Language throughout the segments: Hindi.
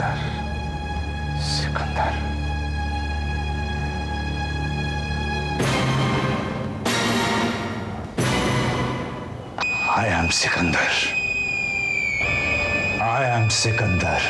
Sikandar, Sikandar. I am Sikandar. I am Sikandar.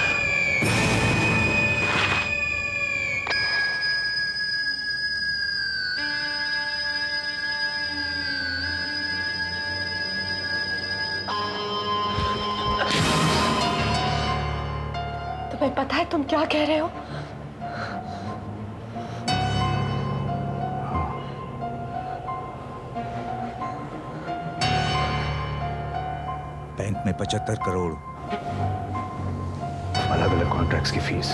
तुम्हें पता है तुम क्या कह रहे हो? बैंक में 75 करोड़ अलग अलग कॉन्ट्रैक्ट्स की fees,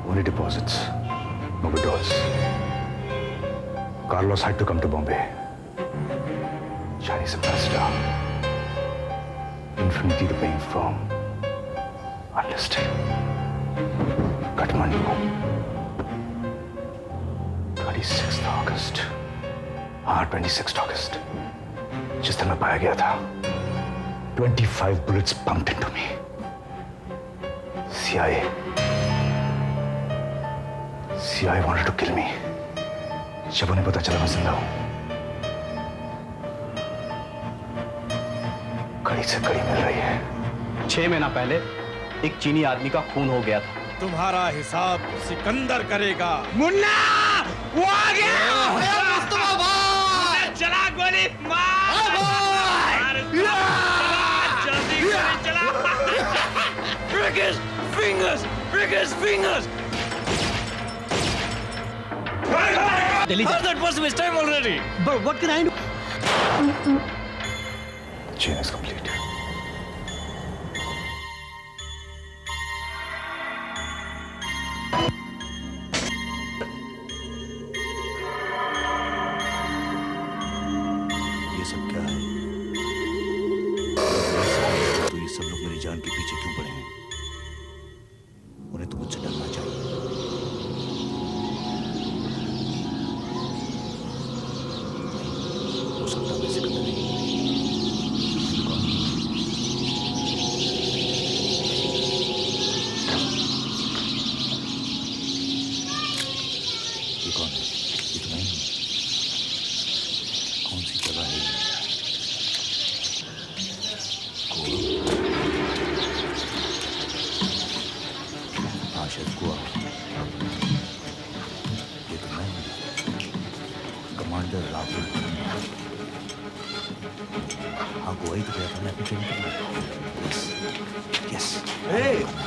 only deposits, no withdrawals. Carlos had to come to Bombay. Chinese ambassador, Infinity the paying firm, unlisted, Kathmandu, 26th August. हाँ, 26th August, जिस दिन मैं पाया गया था। 25 bullets pumped into me. CIA wanted to kill me. जब उन्हें पता चला मैं जिंदा हूं, कड़ी से कड़ी मिल रही है। 6 महीना पहले एक चीनी आदमी का खून हो गया था। तुम्हारा हिसाब सिकंदर करेगा। मुन्ना, वो आ गया। चला गोली मार। जल्दी गोली चला। Break his fingers. Break his fingers. That was his time already. But what can I do? Chain is complete. ये सब क्या है? तो ये सब लोग मेरी जान के पीछे क्यों पड़े हैं? उन्हें तो मुझसे डरना चाहिए। हो सकता है सिकंदर नहीं। ये कौन है? ये तो नहीं। कौन सी जगह है? शायद गोवा। ये तो मैं कमांडर राहुल। हाँ, गोवा ही तो गया था मैं अपनी ट्रेनिंग करने। Yes yes.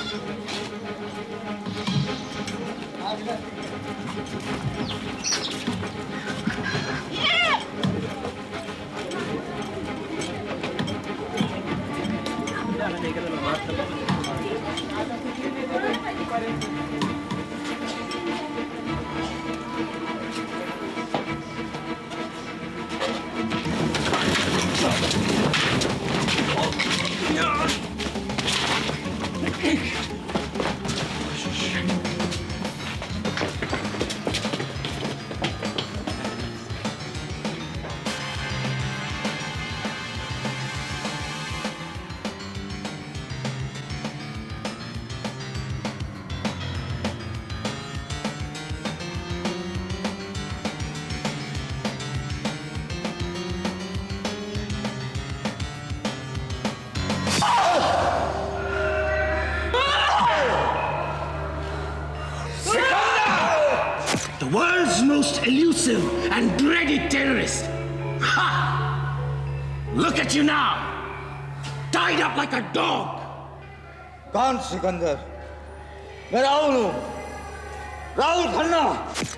The world's most elusive and dreaded terrorist. Ha! Look at you now, tied up like a dog. कौन सिकंदर? मैं राहुल हूं, राहुल खन्ना।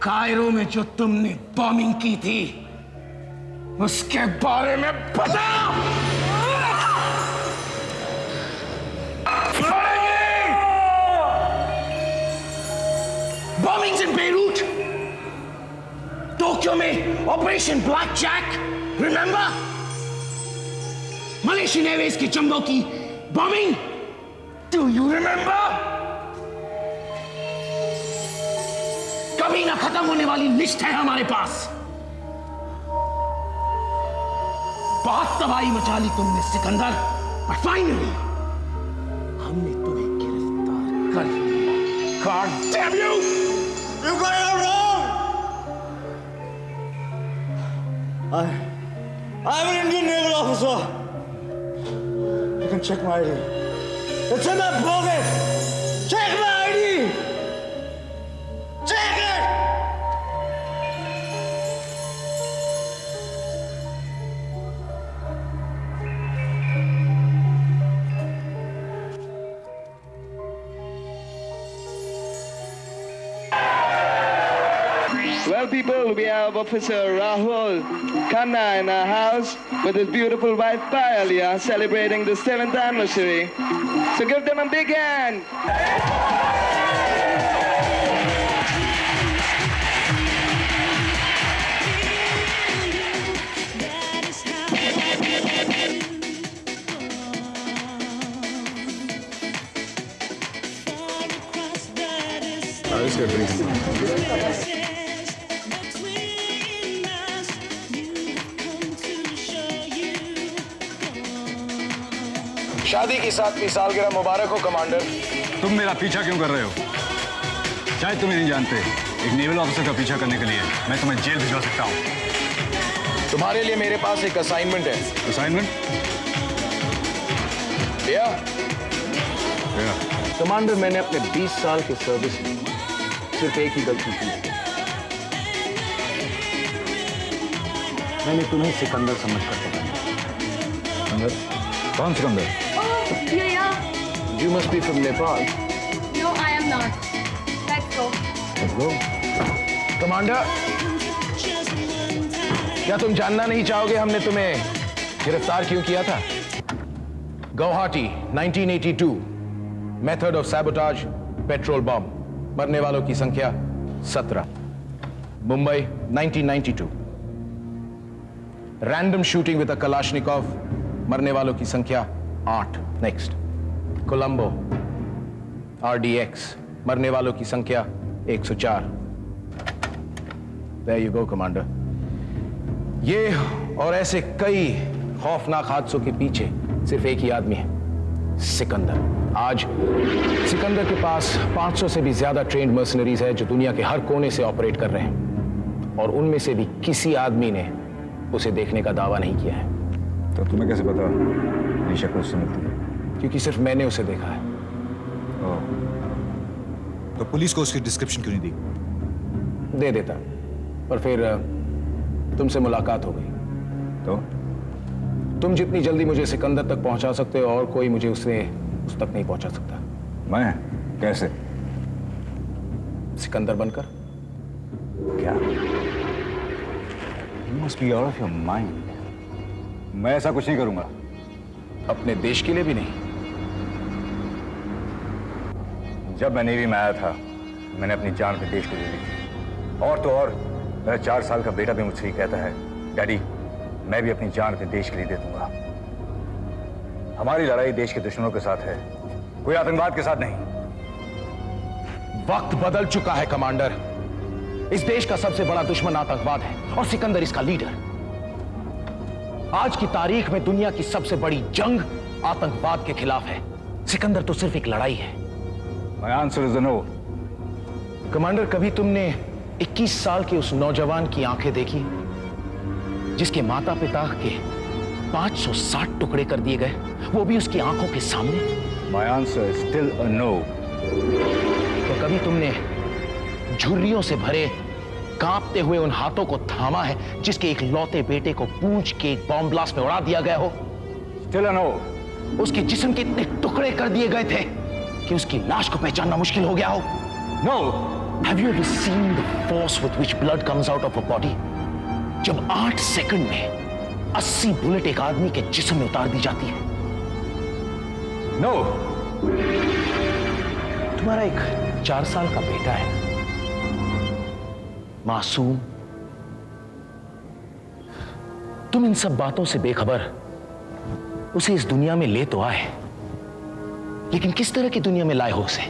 कायरो में जो तुमने बॉम्बिंग की थी, उसके बारे में बताओ। Bombings in Beirut, Tokyo में operation black jack, remember? Malaysian airways के जंबो की बॉम्बिंग, do you remember? कभी ना खत्म होने वाली लिस्ट है हमारे पास। बहुत तबाही मचा ली तुमने सिकंदर, but finally हमने तुम्हें गिरफ्तार second. God damn you! You got it all wrong! I'm an Indian naval officer. You can check my ID. It's in my pocket. Check my ID. Check it. Well, people, we have Officer Rahul Khanna in our house with his beautiful wife Payalia celebrating the 7th anniversary. So give them a big hand. शादी की 7वीं सालगिरह मुबारक हो कमांडर। तुम मेरा पीछा क्यों कर रहे हो? शायद तुम नहीं जानते, एक नेवल ऑफिसर का पीछा करने के लिए मैं तुम्हें जेल भिजवा सकता हूँ। तुम्हारे लिए मेरे पास एक असाइनमेंट है। असाइनमेंट? कमांडर, मैंने अपने 20 साल के सर्विस में सिर्फ एक ही गलती की है। मैंने तुम्हें सिकंदर समझकर पकड़ा। सिकंदर? कौन Sikandar? You must be from Nepal. No, I am not. Let's go. Commander, क्या तुम जानना नहीं चाहोगे हमने तुम्हें गिरफ्तार क्यों किया था? Guwahati 1982, method of sabotage, petrol bomb, मरने वालों की संख्या 17। Mumbai 1992, random shooting with a Kalashnikov, मरने वालों की संख्या 8। नेक्स्ट, कोलंबो RDX, मरने वालों की संख्या 104। There you go, commander. ये और ऐसे कई खौफनाक हादसों के पीछे सिर्फ एक ही आदमी है, सिकंदर। आज सिकंदर के पास 500 से भी ज्यादा ट्रेन्ड मर्सनरीज है जो दुनिया के हर कोने से ऑपरेट कर रहे हैं, और उनमें से भी किसी आदमी ने उसे देखने का दावा नहीं किया है। तो तुम्हें कैसे पता मेरी शक्ल उससे मिलती है? क्योंकि सिर्फ मैंने उसे देखा है। तो पुलिस को उसकी डिस्क्रिप्शन क्यों नहीं दी? दे देता, पर फिर तुमसे मुलाकात हो गई। तो तुम जितनी जल्दी मुझे सिकंदर तक पहुंचा सकते हो, और कोई मुझे उस तक नहीं पहुंचा सकता। मैं? कैसे? सिकंदर बनकर। क्या? You must be out of your mind. मैं ऐसा कुछ नहीं करूंगा। अपने देश के लिए भी नहीं। जब मैं नेवी में आया था, मैंने अपनी जान अपने देश को दे दी थी। और तो और मेरा 4 साल का बेटा भी मुझसे ही कहता है, डैडी मैं भी अपनी जान अपने देश के लिए दे दूंगा। हमारी लड़ाई देश के दुश्मनों के साथ है, कोई आतंकवाद के साथ नहीं। वक्त बदल चुका है कमांडर। इस देश का सबसे बड़ा दुश्मन आतंकवाद है, और सिकंदर इसका लीडर। आज की तारीख में दुनिया की सबसे बड़ी जंग आतंकवाद के खिलाफ है। सिकंदर तो सिर्फ एक लड़ाई है। My answer is no. Commander, कभी तुमने 21 साल के उस नौजवान की आंखें देखी जिसके माता पिता के 560 टुकड़े कर दिए गए, वो भी उसकी आंखों के सामने? My answer is still a no. तो कभी तुमने झुर्रियों से भरे कांपते हुए उन हाथों को थामा है जिसके एक लौते बेटे को पूंछ के एक बॉम्ब ब्लास्ट में उड़ा दिया गया हो? Still a no. उसके जिस्म के इतने टुकड़े कर दिए गए थे कि उसकी लाश को पहचानना मुश्किल हो गया हो? No. Have you ever seen the force with which blood comes out of a body? जब 8 सेकंड में 80 बुलेट एक आदमी के जिस्म में उतार दी जाती है। No. तुम्हारा एक 4 साल का बेटा है, मासूम। तुम इन सब बातों से बेखबर उसे इस दुनिया में ले तो आए, लेकिन किस तरह की दुनिया में लाए हो उसे?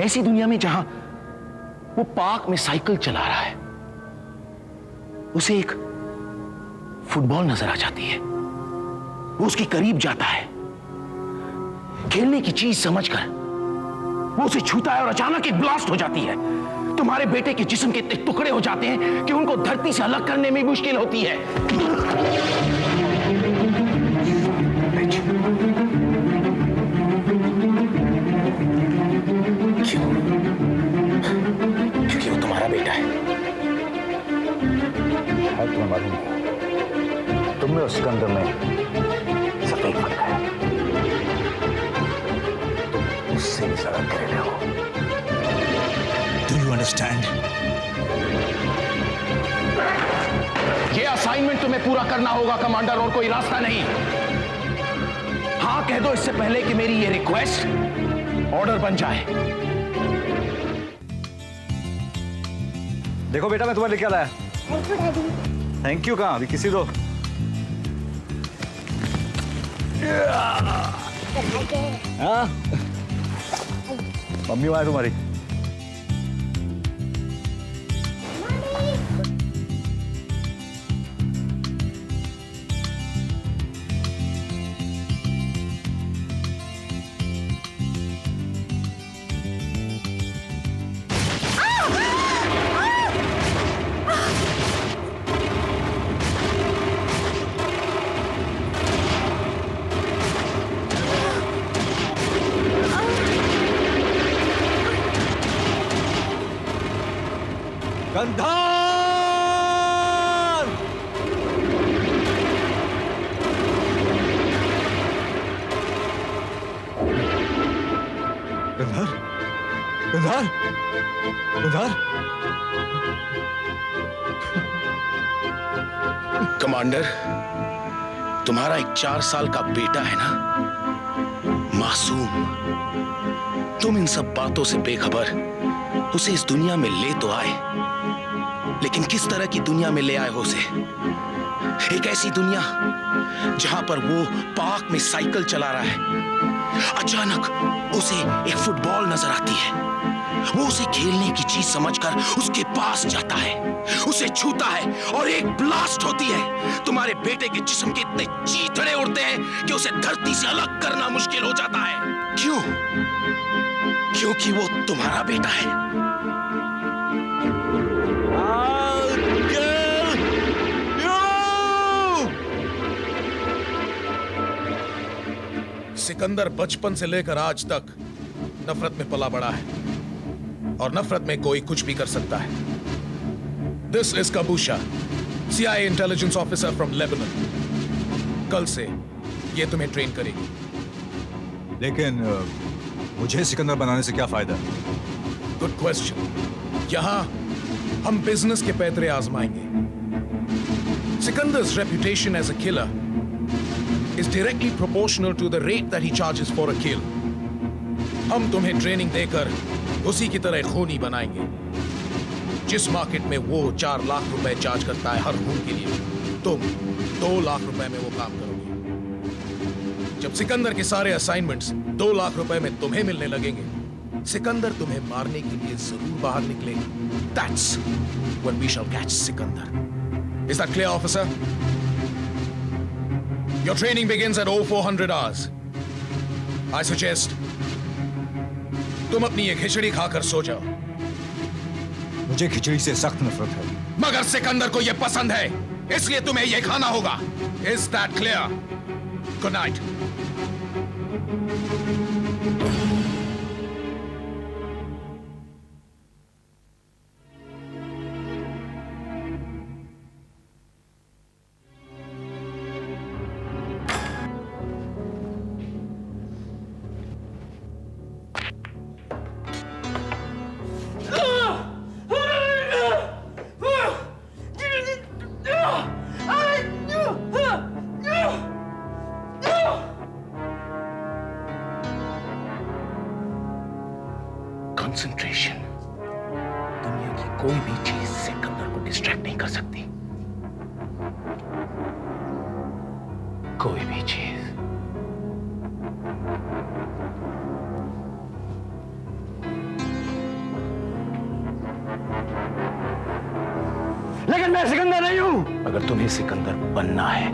ऐसी दुनिया में जहां वो पार्क में साइकिल चला रहा है, उसे एक फुटबॉल नजर आ जाती है, वो उसके करीब जाता है, खेलने की चीज समझकर वो उसे छूता है और अचानक एक ब्लास्ट हो जाती है। तुम्हारे बेटे के जिस्म के इतने टुकड़े हो जाते हैं कि उनको धरती से अलग करने में मुश्किल होती है। क्यों? क्योंकि वो तुम्हारा बेटा है। तुम्हें मालूम है, तुम में और सिकंदर में सफेद फर्क है। तुम उससे भी ज्यादा घरेले हो। Do you understand? ये असाइनमेंट तुम्हें पूरा करना होगा कमांडर, और कोई रास्ता नहीं। हाँ कह दो इससे पहले कि मेरी ये रिक्वेस्ट ऑर्डर बन जाए। देखो बेटा, मैं तुम्हें लेके लाया। थैंक यू कहाँ, अभी किसी दो। हाँ मम्मी वहां है तुम्हारी। गंधार! गंधार! गंधार! गंधार! कमांडर, तुम्हारा एक 4 साल का बेटा है ना, मासूम। तुम इन सब बातों से बेखबर उसे इस दुनिया में ले तो आए, लेकिन किस तरह की दुनिया में ले आए हो उसे? एक ऐसी दुनिया जहां पर वो पार्क में साइकिल चला रहा है। अचानक उसे एक फुटबॉल नजर आती है। वो उसे खेलने की चीज समझकर उसके पास जाता है, उसे छूता है और एक ब्लास्ट होती है। तुम्हारे बेटे के जिस्म के इतने चीथड़े उड़ते हैं कि उसे धरती से अलग करना मुश्किल हो जाता है। क्यों? क्योंकि वो तुम्हारा बेटा है। सिकंदर बचपन से लेकर आज तक नफरत में पला बड़ा है, और नफरत में कोई कुछ भी कर सकता है। दिस इज काबूशा, CIA intelligence officer from Lebanon. कल से ये तुम्हें ट्रेन करेगी। लेकिन मुझे सिकंदर बनाने से क्या फायदा? Good question. यहां हम बिजनेस के पैतरे आजमाएंगे। Sikandar's reputation as a killer is directly proportional to the rate that he charges for a kill. हम तुम्हें ट्रेनिंग देकर उसी की तरह खूनी बनाएंगे। जिस मार्केट में वो 4 लाख रुपए चार्ज करता है हर खून के लिए, तुम 2 लाख रुपए में वो काम करोगे। जब सिकंदर के सारे असाइनमेंट्स 2 लाख रुपए में तुम्हें मिलने लगेंगे, सिकंदर तुम्हें मारने के लिए जरूर बाहर निकलेगा। That's when we shall catch Sikandar. Is that clear, officer? Your training begins at 0400 hours. I suggest तुम अपनी ये खिचड़ी खाकर सो जाओ। मुझे खिचड़ी से सख्त नफरत है। मगर सिकंदर को ये पसंद है, इसलिए तुम्हें ये खाना होगा। Is that clear? Good night. Concentration. दुनिया की कोई भी चीज सिकंदर को डिस्ट्रैक्ट नहीं कर सकती, कोई भी चीज। लेकिन मैं सिकंदर नहीं हूं। अगर तुम्हें सिकंदर बनना है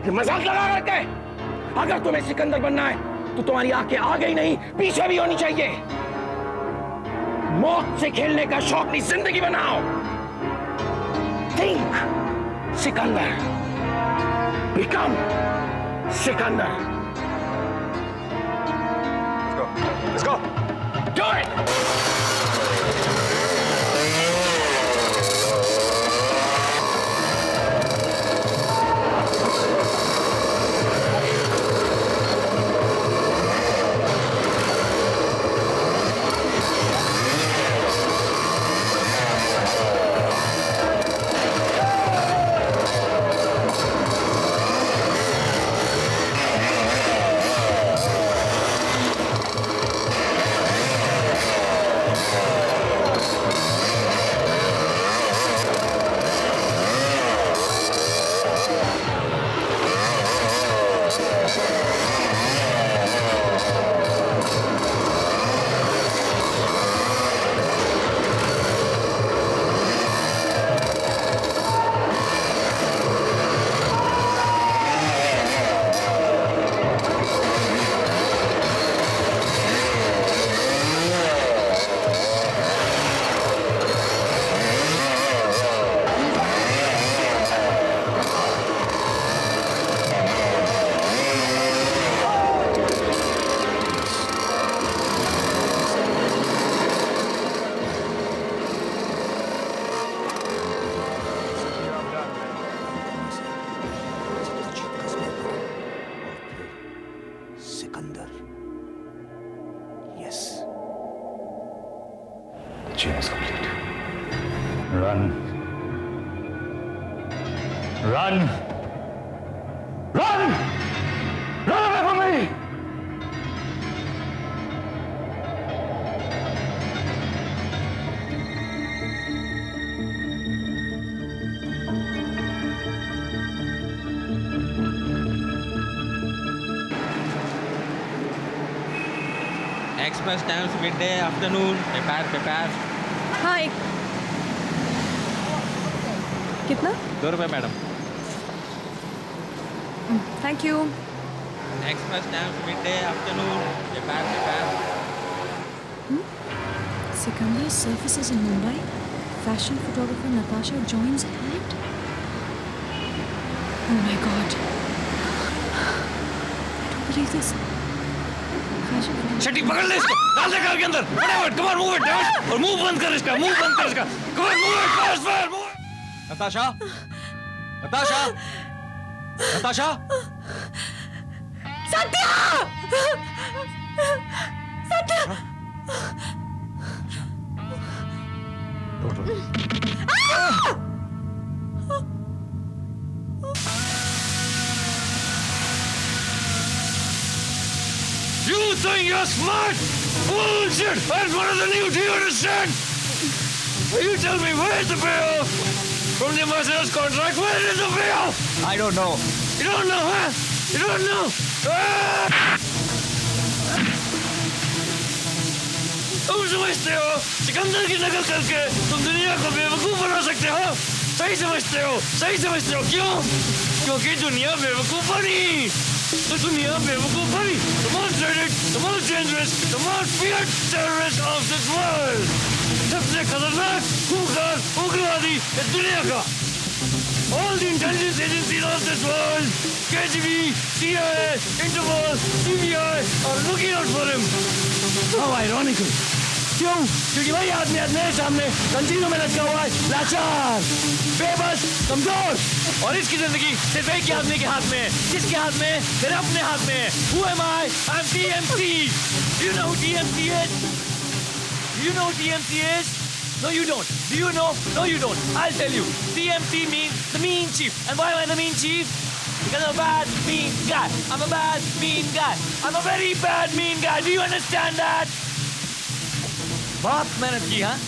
ये मजाक लगा करके? अगर तुम्हें सिकंदर बनना है तो तुम्हारी आंखें आगे ही नहीं पीछे भी होनी चाहिए। मौत से खेलने का शौक नहीं, जिंदगी बनाओ। Think Sikandar, become Sikandar. Let's go. Do it! Sikandar, yes. Chain is complete. Run. Run. Run! Run away from me! Express times midday, afternoon. Prepare. हाँ एक कितना? ₹2 madam. Thank you. Express times midday, afternoon. Prepare. Sikandar surfaces in Mumbai. Fashion photographer Natasha joins hand. Oh my God! I don't believe this. Fashion photographer. शटी पकड़ ले इसको, डाल दे कार के अंदर, फटाफट, कम ऑन मूव इट, और मुंह बंद कर इसका, come on move it, fast. Natasha, Satya! You think you're smart? Bullshit! That's one of the new, do you understand? You tell me, where's the payoff? From the Mercedes contract, where is the payoff? I don't know. You don't know, huh? You don't know? तुम समझते हो सिकंदर की नकल करके तुम दुनिया को बेवकूफ बना सकते हो? सही समझते हो? क्यों? क्योंकि दुनिया बेवकूफ बनी। तो दुनिया बेवकूफ बनी। The most dreaded, the most dangerous, the most feared terrorist of this world. सबसे खतरनाक, खूंखार, उग्रवादी इस दुनिया का। All the intelligence agencies of this world, KGB, CIA, Interpol, CBI are looking out for him. How ironical. क्यों? क्योंकि वही आदमी मेरे सामने कंजीरों में लटका हुआ है, लाचार, बेबस, कमजोर, और इसकी जिंदगी सिर्फ एक ही आदमी के हाथ में है। किसके हाथ में? मेरे अपने हाथ में है। Who am I? I'm DMC. Do you know who DMC is? Do you know who DMC is? No, you don't. Do you know? No, you don't. I'll tell you. DMC means the mean chief. And why am I the mean chief? Because I'm a bad, mean guy. I'm a bad, mean guy. I'm a very bad, mean guy. Do you understand that? बहुत मेहनत की, हाँ?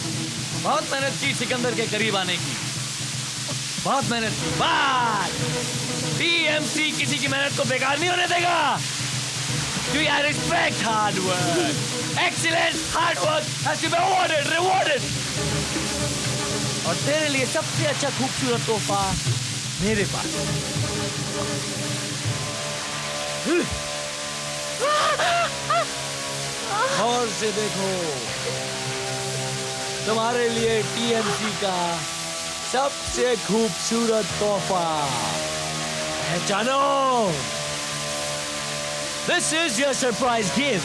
बहुत मेहनत की सिकंदर के करीब आने की। बहुत मेहनत की। But DMC किसी की मेहनत को बेकार नहीं होने देगा। Do you respect hard work? Excellent hard work has to be rewarded. और तेरे लिए सबसे अच्छा खूबसूरत तोहफा मेरे पास। और से देखो, तुम्हारे लिए टीएमसी का सबसे खूबसूरत तोहफा। पहचानो, this is your surprise gift.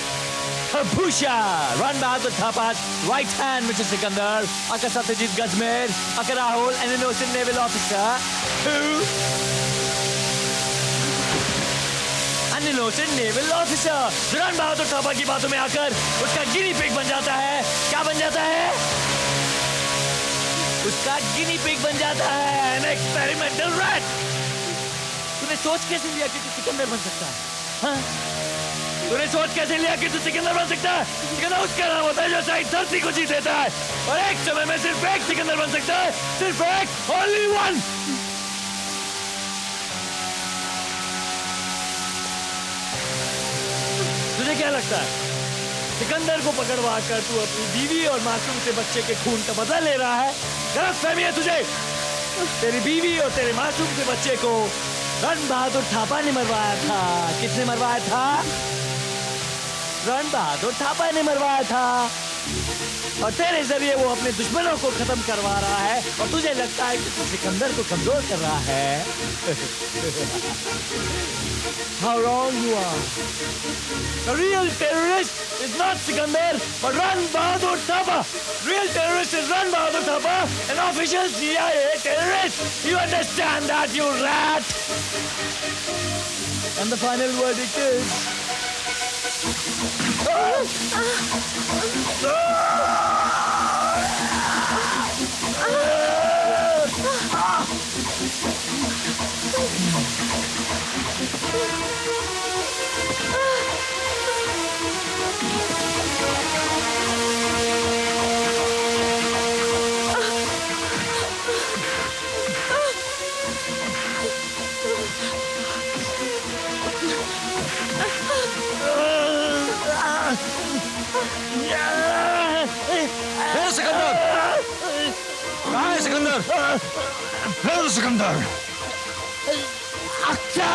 Bhusha, run Bahadur Thapa's right hand, Mr. Sikandar. Aka Satyajit Gajmer, Aka Rahul, an innocent naval officer who... An innocent naval officer. Ran Bahadur Thapa की बातों में आकर उसका गिनी पिग बन जाता है। क्या बन जाता है? उसका गिनी पिग बन जाता है। An experimental rat. तूने सोच कैसे लिया कि तू सिकंदर बन सकता है? हाँ? तूने सोच कैसे लिया कि तू सिकंदर बन सकता है? सिकंदर उसका नाम होता है जो शायद धरती को जीत लेता है, और एक समय में सिर्फ एक सिकंदर बन सकता है, सिर्फ एक, only one। तुझे क्या लगता है सिकंदर को पकड़वा कर तू अपनी बीवी और मासूम से बच्चे के खून का बदला ले रहा है? गलतफहमी है तुझे। तेरी बीवी और तेरे मासूम से बच्चे को रण बहादुर थापा ने मरवाया था। किसने मरवाया था? रण बहादुर थापा ने मरवाया था, और तेरे जरिए वो अपने दुश्मनों को खत्म करवा रहा है, और तुझे लगता है कि तू सिकंदर को कमजोर कर रहा है। How wrong you are. The real terrorist is not Sikandar, but Ran Bahadur Thapa. Real terrorist is Ran Bahadur Thapa, an official CIA terrorist. You understand that, you rat? And the final verdict is... Sikandar! कहाँ है सिकंदर? फिर सिकंदर! अच्छा!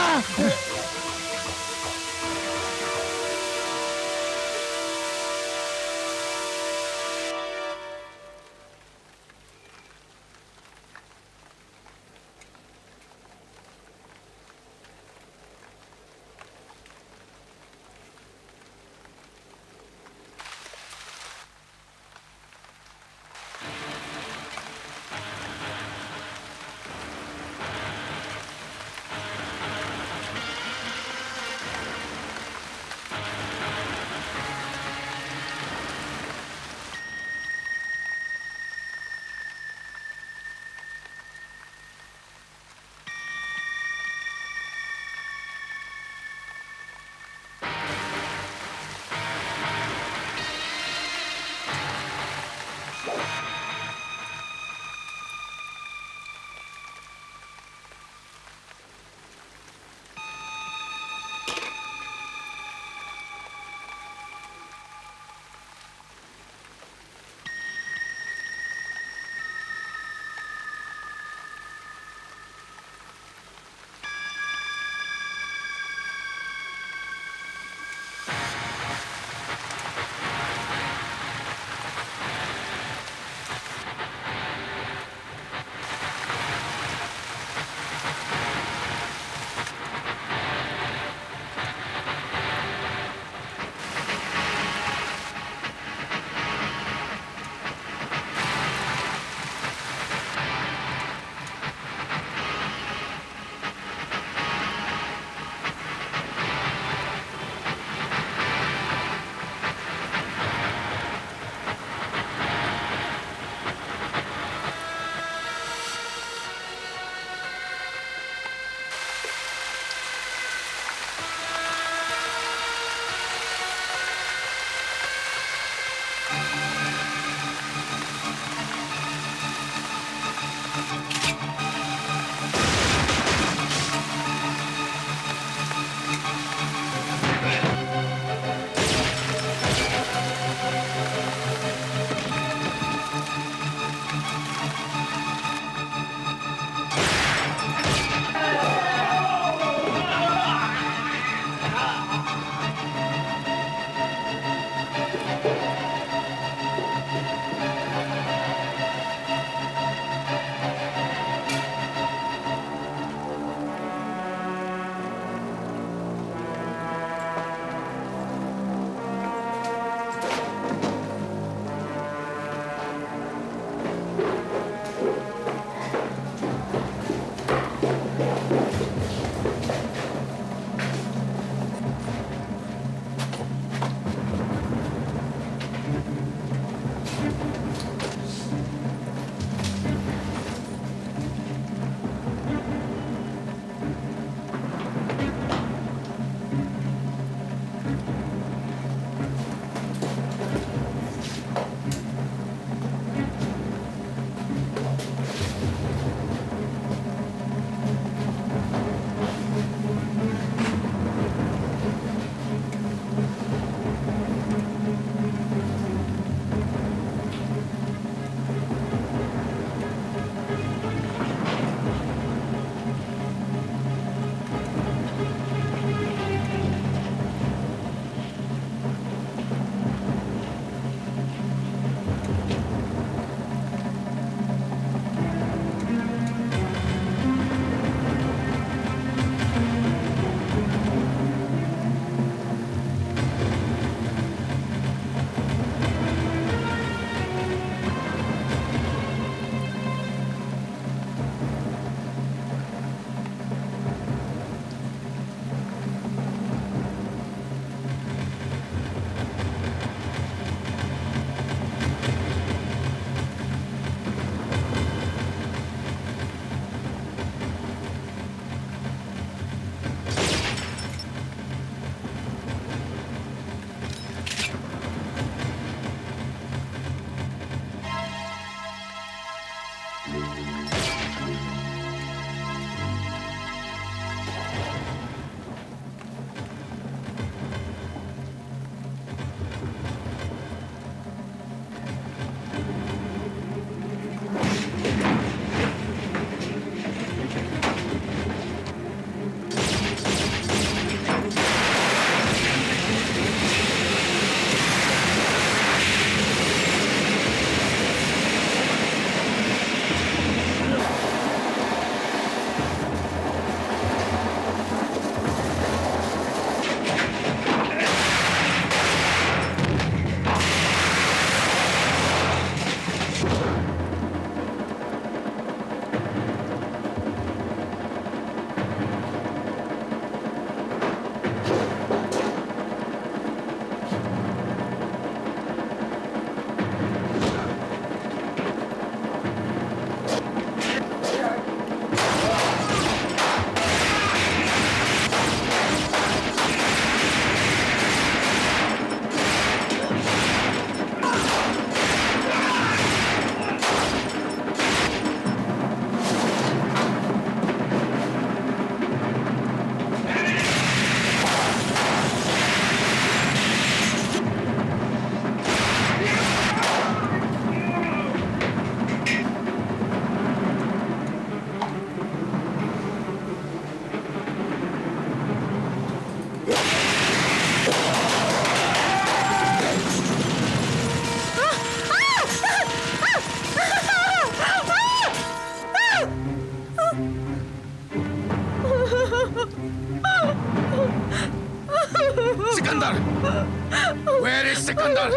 Sikandar?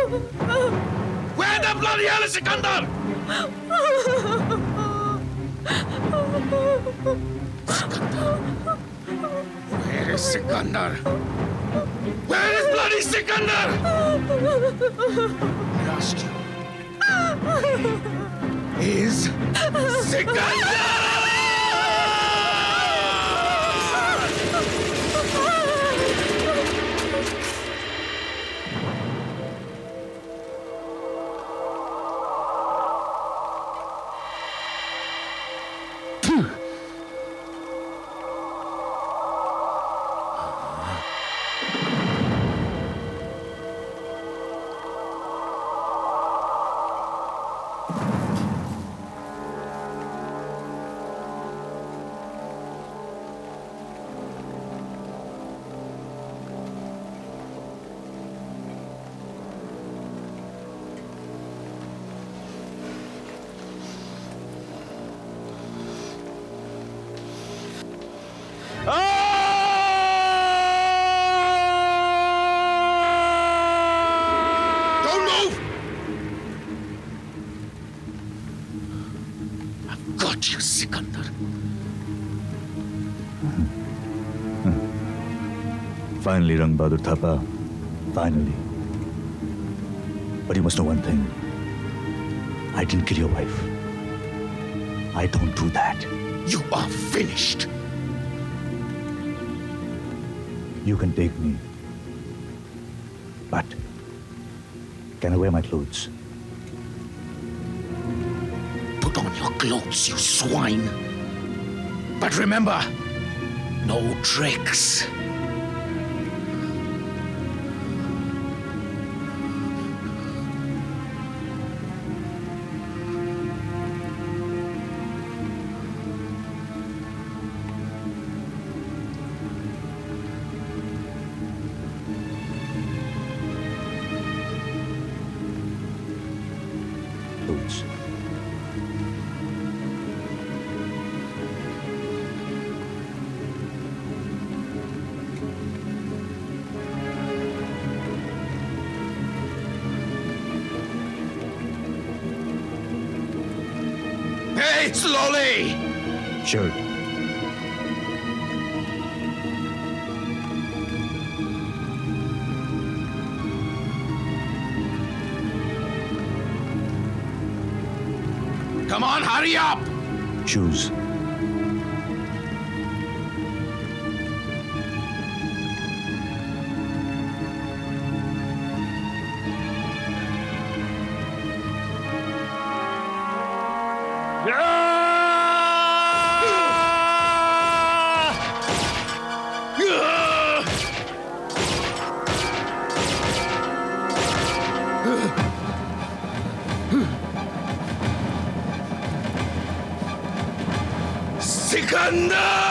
Where the bloody hell is Sikandar? Where is Sikandar? Where is bloody Sikandar? I asked you. Is Sikandar? Don't move! I've got you, Sikandar. Finally, Rang Bahadur Thapa. Finally. But you must know one thing. I didn't kill your wife. I don't do that. You are finished. You can take me. But can I wear my clothes? Put on your clothes, you swine. But remember, no tricks. Clothes. Hey, slowly! Sure. Come on, hurry up! Shoes. Sikandar!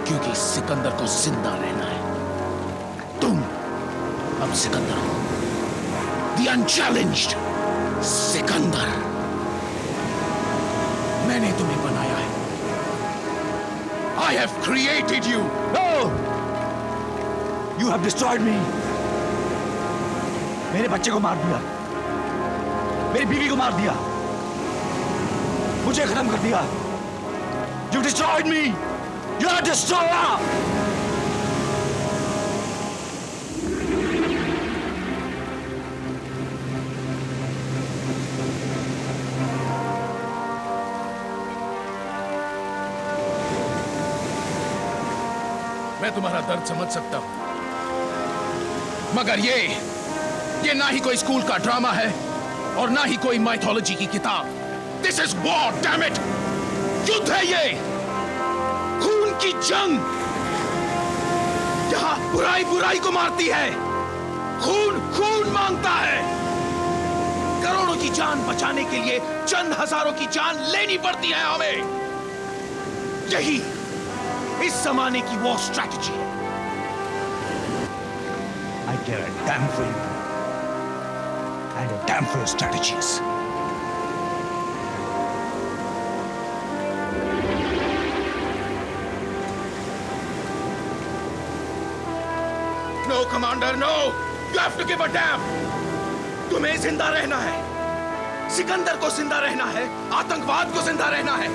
क्योंकि सिकंदर को जिंदा रहना है। तुम अब सिकंदर हो, द अनचैलेंज्ड सिकंदर। मैंने तुम्हें बनाया है। I have created you. No! You have destroyed me. मेरे बच्चे को मार दिया, मेरी बीवी को मार दिया, मुझे खत्म कर दिया। You destroyed me. You are a destroyer. मैं तुम्हारा दर्द समझ सकता हूं, मगर ये ना ही कोई स्कूल का ड्रामा है और ना ही कोई माइथोलॉजी की किताब। This is war, damn it. युद्ध है ये, खून की जंग। यहां बुराई बुराई को मारती है, खून खून मांगता है। करोड़ों की जान बचाने के लिए चंद हजारों की जान लेनी पड़ती है हमें। यही इस जमाने की वॉर स्ट्रैटेजी है। I care a damn for you and a damn for your strategies. No, Commander, no! You have to give a damn! तुम्हें जिंदा रहना है, सिकंदर को जिंदा रहना है, आतंकवाद को जिंदा रहना है।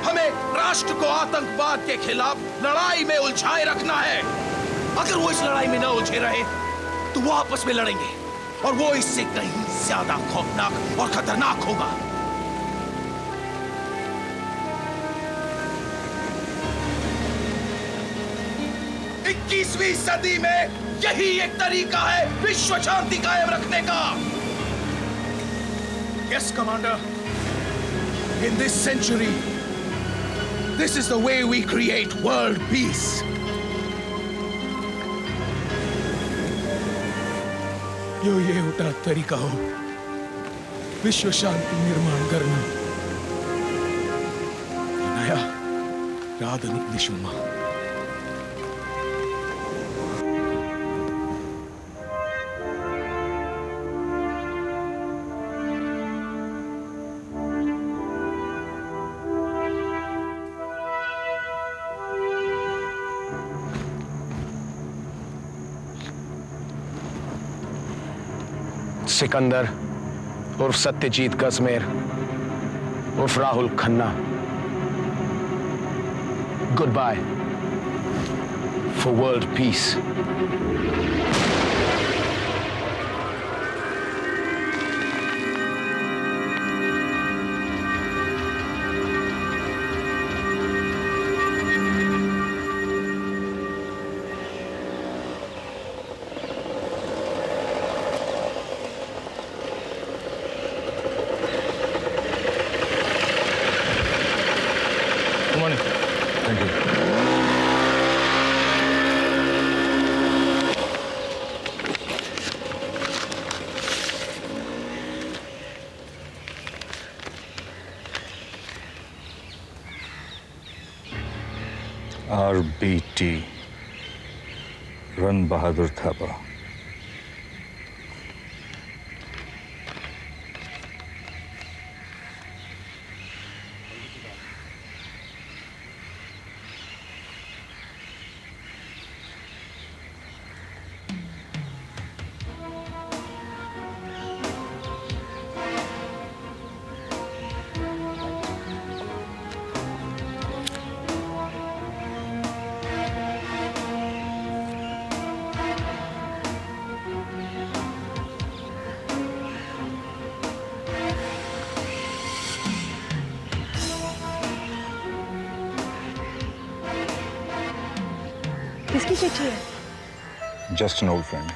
हमें राष्ट्र को आतंकवाद के खिलाफ लड़ाई में उलझाए रखना है। अगर वो इस लड़ाई में न उलझे रहे तो वो आपस में लड़ेंगे और वो इससे कहीं ज्यादा खौफनाक और खतरनाक होगा। 21वीं सदी में यही एक तरीका है विश्व शांति कायम रखने का। Yes, Commander. In this century, this is the way we create world peace. ये उठा तरीका हो विश्व शांति निर्माण करना। नया आधुनिक विश्व में सिकंदर उर्फ सत्यजीत कश्मीर उर्फ Rahul Khanna, good bye for world peace. Thank you. RBT, Ran Bahadur Thapa. किसकी चिट्ठी है? Just an old friend.